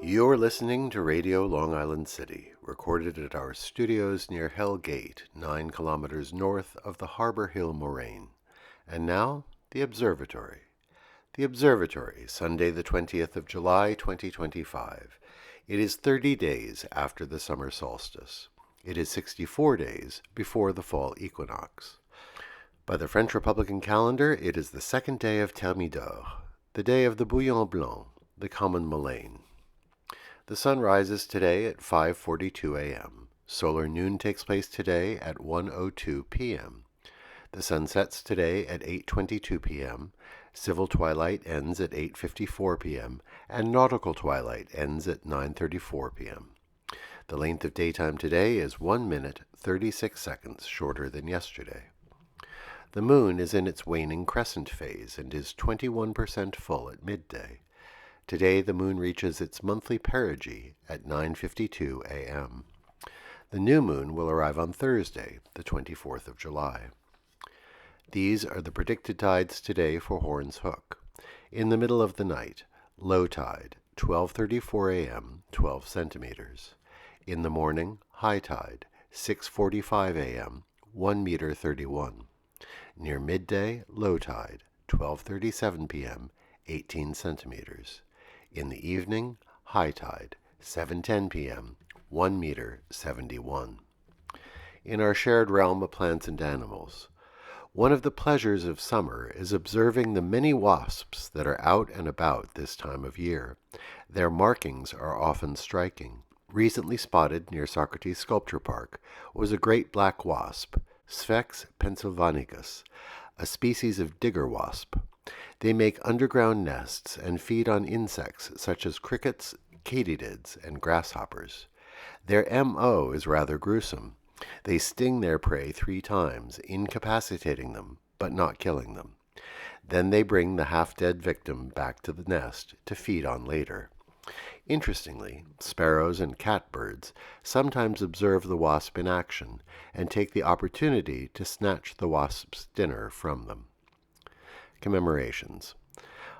You're listening to Radio Long Island City, recorded at our studios near Hell Gate, 9 kilometers north of the Harbor Hill Moraine. And now, the Observatory. The Observatory, Sunday the 20th of July, 2025. It is 30 days after the summer solstice. It is 64 days before the fall equinox. By the French Republican calendar, it is the second day of Thermidor, the day of the Bouillon Blanc, the common mullein. The sun rises today at 5:42 a.m. Solar noon takes place today at 1:02 p.m. The sun sets today at 8:22 p.m. Civil twilight ends at 8:54 p.m. and nautical twilight ends at 9:34 p.m. The length of daytime today is 1 minute 36 seconds shorter than yesterday. The moon is in its waning crescent phase and is 21% full at midday. Today the moon reaches its monthly perigee at 9:52 a.m. The new moon will arrive on Thursday, the 24th of July. These are the predicted tides today for Horns Hook. In the middle of the night, low tide, 12:34 a.m., 12 centimeters. In the morning, high tide, 6:45 a.m., 1 meter 31. Near midday, low tide, 12:37 p.m., 18 centimeters. In the evening, high tide, 7:10 p.m., 1 meter 71. In our shared realm of plants and animals, one of the pleasures of summer is observing the many wasps that are out and about this time of year. Their markings are often striking. Recently spotted near Socrates Sculpture Park was a great black wasp, Sphex pennsylvanicus, a species of digger wasp. They make underground nests and feed on insects such as crickets, katydids, and grasshoppers. Their M.O. is rather gruesome. They sting their prey 3 times, incapacitating them, but not killing them. Then they bring the half-dead victim back to the nest to feed on later. Interestingly, sparrows and catbirds sometimes observe the wasp in action and take the opportunity to snatch the wasp's dinner from them. Commemorations.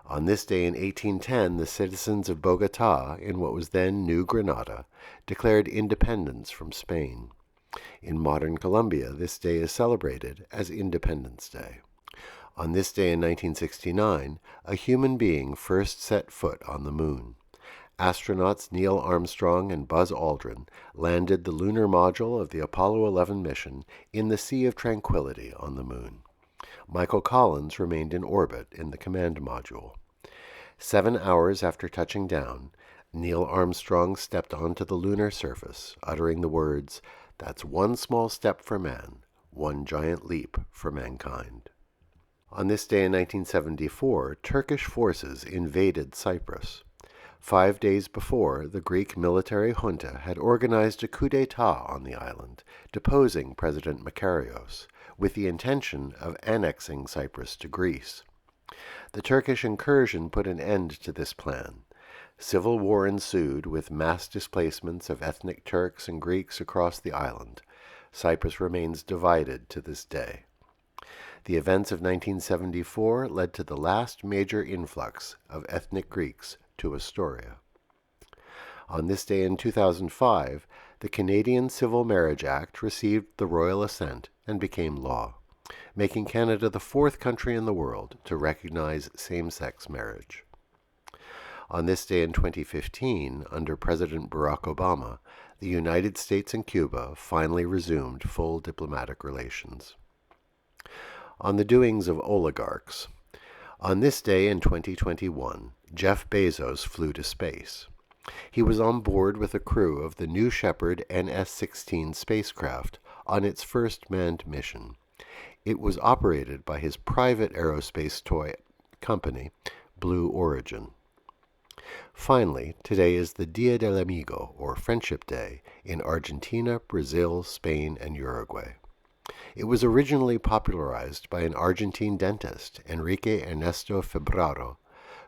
On this day in 1810, the citizens of Bogotá, in what was then New Granada, declared independence from Spain. In modern Colombia, this day is celebrated as Independence Day. On this day in 1969, a human being first set foot on the moon. Astronauts Neil Armstrong and Buzz Aldrin landed the lunar module of the Apollo 11 mission in the Sea of Tranquility on the moon. Michael Collins remained in orbit in the command module. 7 hours after touching down, Neil Armstrong stepped onto the lunar surface, uttering the words, "That's one small step for man, one giant leap for mankind." On this day in 1974, Turkish forces invaded Cyprus. 5 days before, the Greek military junta had organized a coup d'etat on the island, deposing President Makarios, with the intention of annexing Cyprus to Greece. The Turkish incursion put an end to this plan. Civil war ensued with mass displacements of ethnic Turks and Greeks across the island. Cyprus remains divided to this day. The events of 1974 led to the last major influx of ethnic Greeks to Astoria. On this day in 2005, the Canadian Civil Marriage Act received the royal assent and became law, making Canada the 4th country in the world to recognize same-sex marriage. On this day in 2015, under President Barack Obama, the United States and Cuba finally resumed full diplomatic relations. On the doings of oligarchs. On this day in 2021, Jeff Bezos flew to space. He was on board with a crew of the New Shepard NS-16 spacecraft on its first manned mission. It was operated by his private aerospace toy company, Blue Origin. Finally, today is the Dia del Amigo, or Friendship Day, in Argentina, Brazil, Spain, and Uruguay. It was originally popularized by an Argentine dentist, Enrique Ernesto Febraro,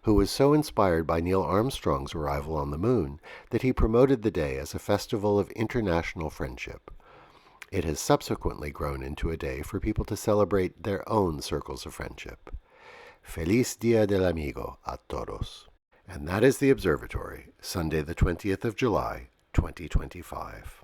who was so inspired by Neil Armstrong's arrival on the moon that he promoted the day as a festival of international friendship. It has subsequently grown into a day for people to celebrate their own circles of friendship. Feliz Dia del Amigo a todos. And that is the Observatory, Sunday the 20th of July, 2025.